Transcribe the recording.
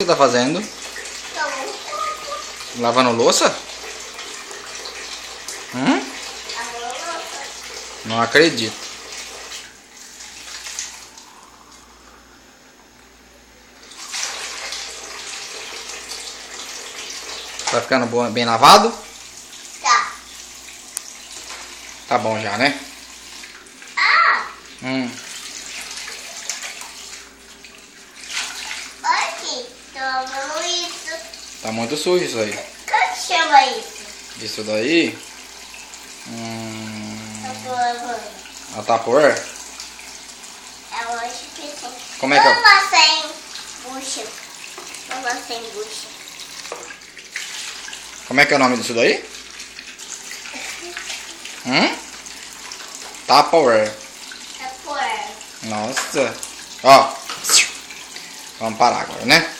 você tá fazendo? Lavando louça? Não acredito. Tá ficando bem lavado? Tá. Tá bom já, né? Aqui, tô lavando isso. Tá muito sujo isso aí. Como chama isso? Isso daí? Eu tô lavando. A Tupperware? Eu acho que sim. Como é que é? Lava sem bucha. Lava sem bucha. Como é que é o nome disso daí? Tupperware. É por. Nossa. Ó. Vamos parar agora, né?